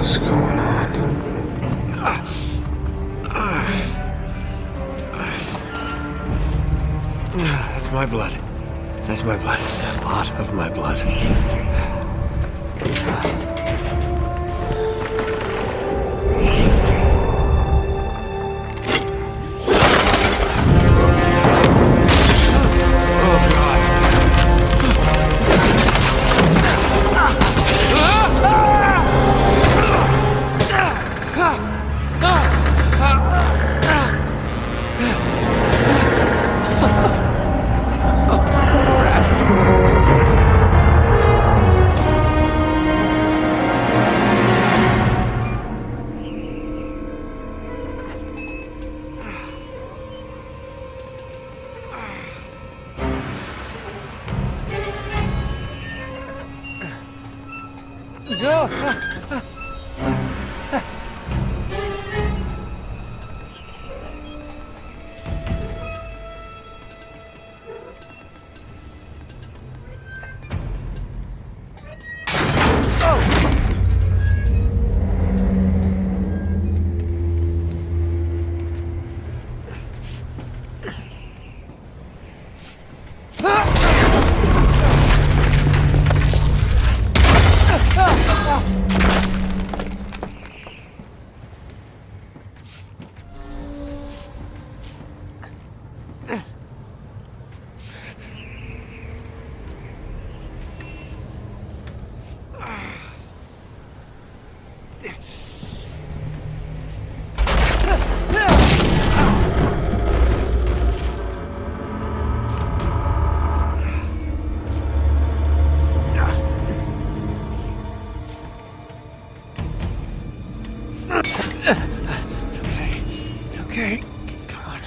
hell's going on? That's my blood. That's my blood. It's a lot of my blood. It's okay. Come on.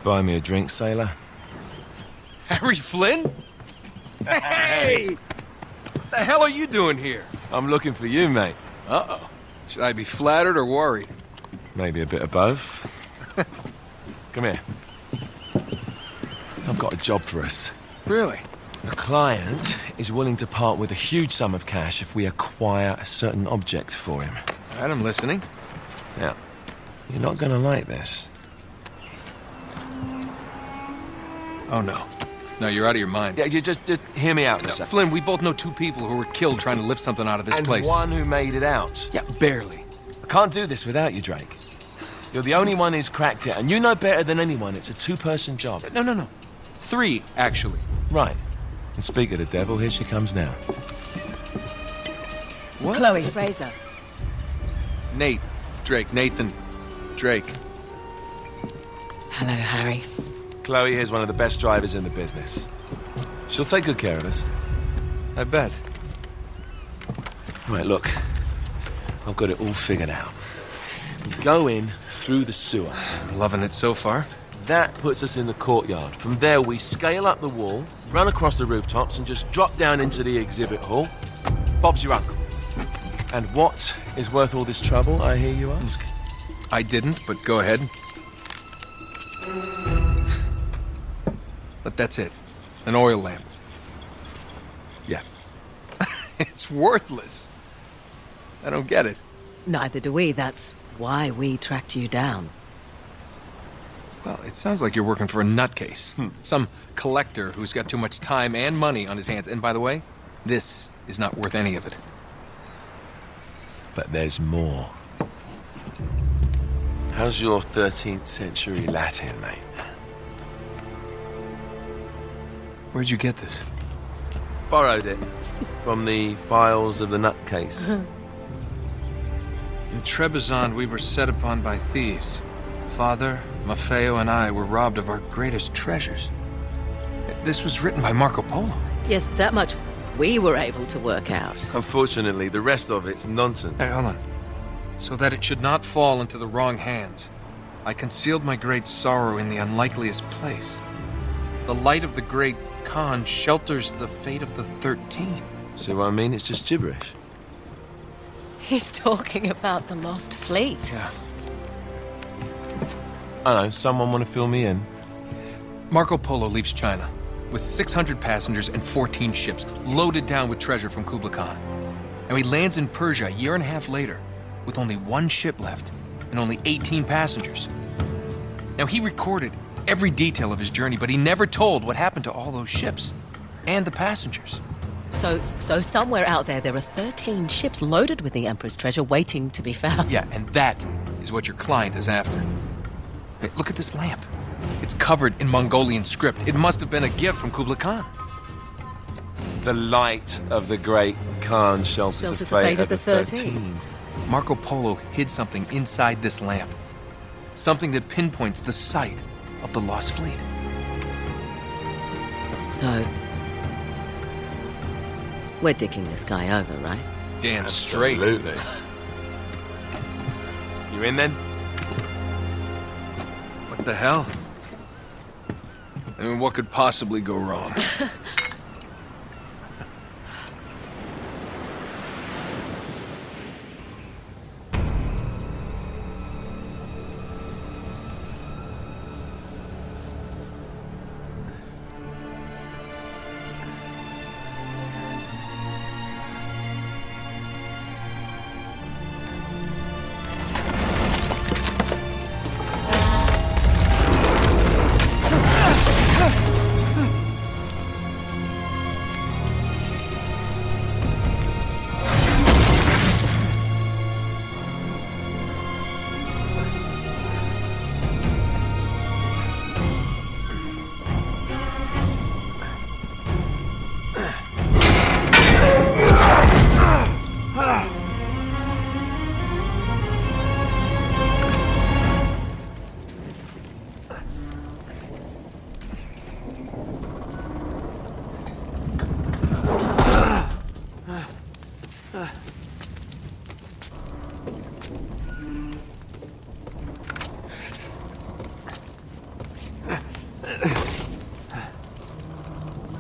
Buy me a drink, sailor? Harry Flynn? Hey! What the hell are you doing here? I'm looking for you, mate. Uh-oh. Should I be flattered or worried? Maybe a bit of both. Come here. I've got a job for us. Really? A client is willing to part with a huge sum of cash if we acquire a certain object for him. All right, I'm listening. Now, you're not gonna like this. Oh, no. No, you're out of your mind. Yeah, you just hear me out for a second. Flynn, we both know 2 people who were killed trying to lift something out of this And place. one who made it out. Yeah, barely. I can't do this without you, Drake. You're the only one who's cracked it, and you know better than anyone it's a 2-person job. No. 3, actually. Right. And speak of the devil, here she comes now. What? Chloe Fraser. Nate. Drake. Nathan. Drake. Hello, Harry. Chloe here's one of the best drivers in the business. She'll take good care of us. I bet. Right, look. I've got it all figured out. We go in through the sewer. I'm loving it so far. That puts us in the courtyard. From there, we scale up the wall, run across the rooftops, and just drop down into the exhibit hall. Bob's your uncle. And what is worth all this trouble, I hear you ask? I didn't, but go ahead. But that's it. An oil lamp. Yeah. It's worthless. I don't get it. Neither do we. That's why we tracked you down. Well, it sounds like you're working for a nutcase. Some collector who's got too much time and money on his hands. And by the way, this is not worth any of it. But there's more. How's your 13th century Latin, mate? Where'd you get this? Borrowed it from the files of the nutcase. In Trebizond, we were set upon by thieves. Father, Maffeo, and I were robbed of our greatest treasures. This was written by Marco Polo. Yes, that much we were able to work out. Unfortunately, the rest of it's nonsense. Hey, hold on. So that it should not fall into the wrong hands, I concealed my great sorrow in the unlikeliest place. The light of the great Khan shelters the fate of the 13. See what I mean? It's just gibberish. He's talking about the lost fleet. Yeah. I know, someone want to fill me in? Marco Polo leaves China with 600 passengers and 14 ships loaded down with treasure from Kublai Khan. And he lands in Persia a year and a half later with only 1 ship left and only 18 passengers. Now, he recorded every detail of his journey, but he never told what happened to all those ships and the passengers. So somewhere out there are 13 ships loaded with the Emperor's treasure waiting to be found. Yeah, and that is what your client is after. Hey, look at this lamp. It's covered in Mongolian script. It must have been a gift from Kublai Khan. The light of the great Khan shelters the fate of the 13. Marco Polo hid something inside this lamp. Something that pinpoints the site of the lost fleet. So, we're dicking this guy over, right? Damn straight. Absolutely. You in then? What the hell? I mean, what could possibly go wrong?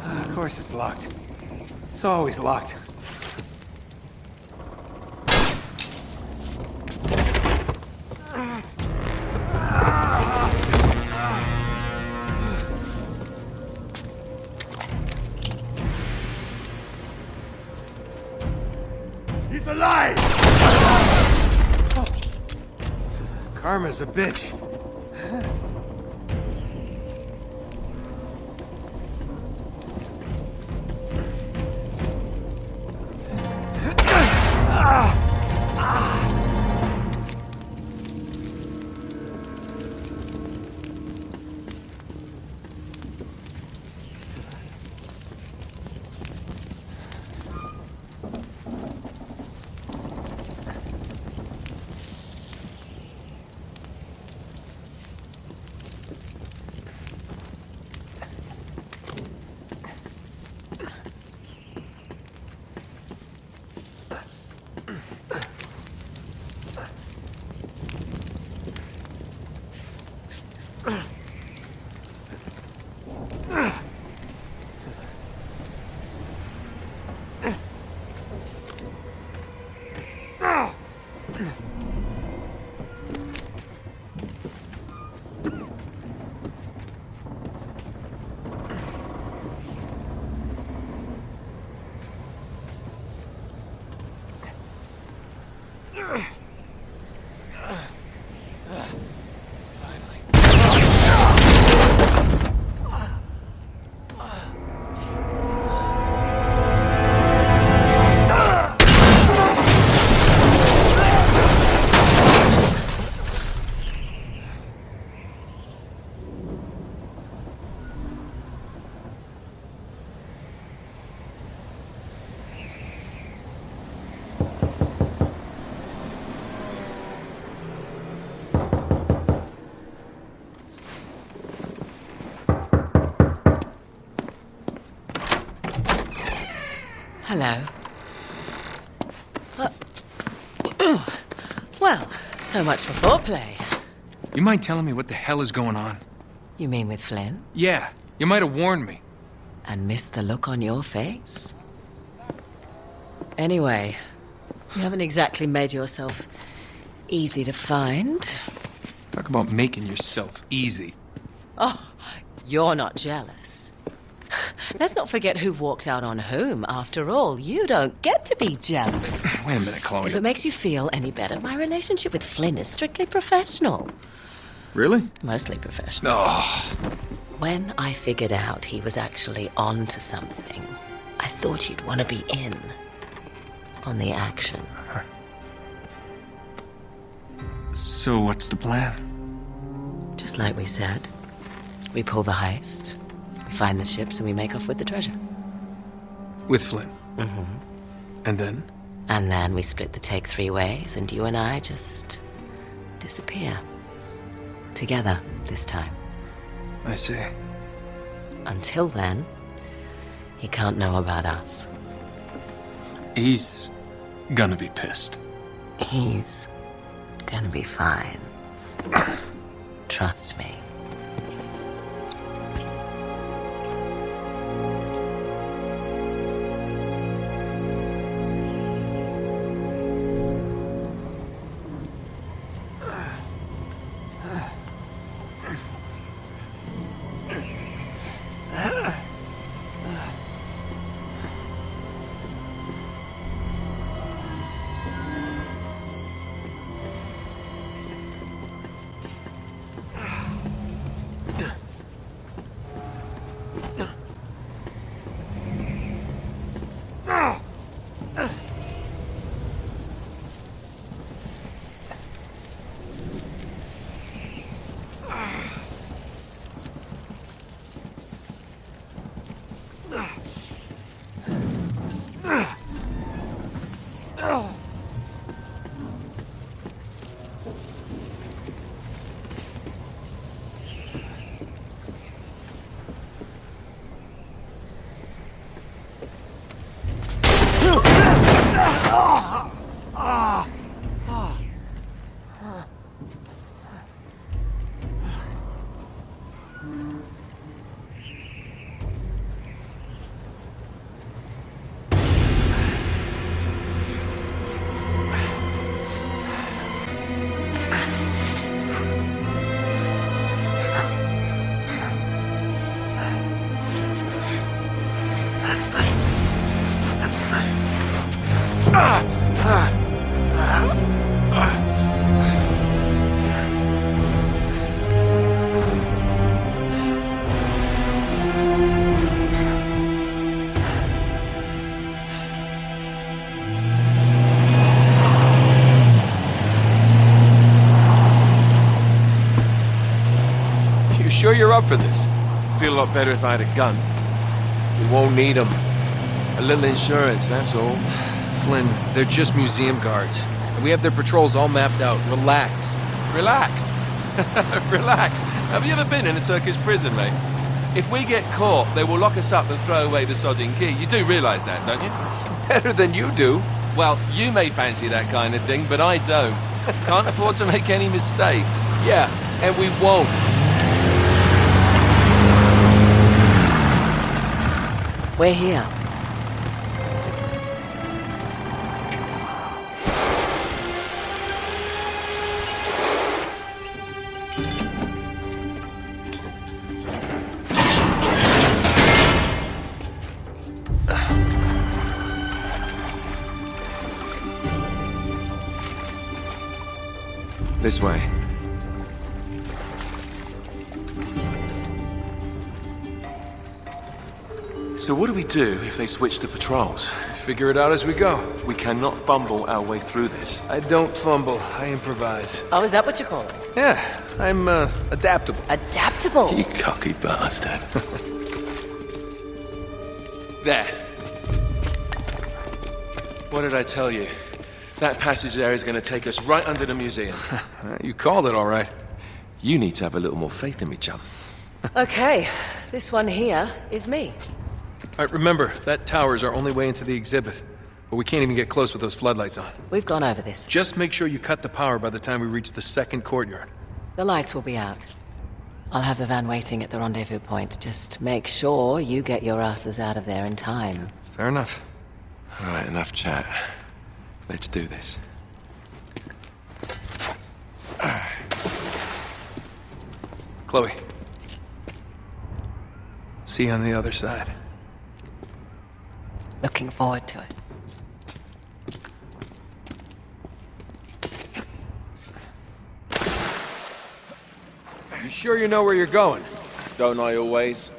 Of course it's locked. It's always locked. He's alive! Oh. Karma's a bitch. Hello. Well, so much for foreplay. You mind telling me what the hell is going on? You mean with Flynn? Yeah, you might have warned me. And missed the look on your face? Anyway, you haven't exactly made yourself easy to find. Talk about making yourself easy. Oh, you're not jealous. Let's not forget who walked out on whom. After all, you don't get to be jealous. Wait a minute, Chloe. If it makes you feel any better, my relationship with Flynn is strictly professional. Really? Mostly professional. Oh, When I figured out he was actually on to something, I thought you'd want to be in on the action. so what's the plan? Just like we said. We pull the heist, we find the ships, and we make off with the treasure. With Flynn? Mm-hmm. And then? And then we split the take 3 ways, and you and I just disappear. Together, this time. I see. Until then, he can't know about us. He's gonna be pissed. He's gonna be fine. Trust me. Sure you're up for this? Feel a lot better if I had a gun. We won't need them. A little insurance, that's all. Flynn, they're just museum guards. And we have their patrols all mapped out. Relax. Relax. Relax. Have you ever been in a Turkish prison, mate? If we get caught, they will lock us up and throw away the sodding key. You do realise that, don't you? Better than you do. Well, you may fancy that kind of thing, but I don't. Can't afford to make any mistakes. Yeah, and we won't. We're here. This way. So what do we do if they switch the patrols? Figure it out as we go. We cannot fumble our way through this. I don't fumble, I improvise. Oh, is that what you call it? Yeah, I'm, adaptable. Adaptable. You cocky bastard. There. What did I tell you? That passage there is going to take us right under the museum. You called it all right. You need to have a little more faith in me, chum. Okay, this one here is me. All right, remember, that tower is our only way into the exhibit. But we can't even get close with those floodlights on. We've gone over this. Just make sure you cut the power by the time we reach the second courtyard. The lights will be out. I'll have the van waiting at the rendezvous point. Just make sure you get your asses out of there in time. Fair enough. All right, enough chat. Let's do this. Chloe. See you on the other side. Looking forward to it. You sure you know where you're going? Don't I always?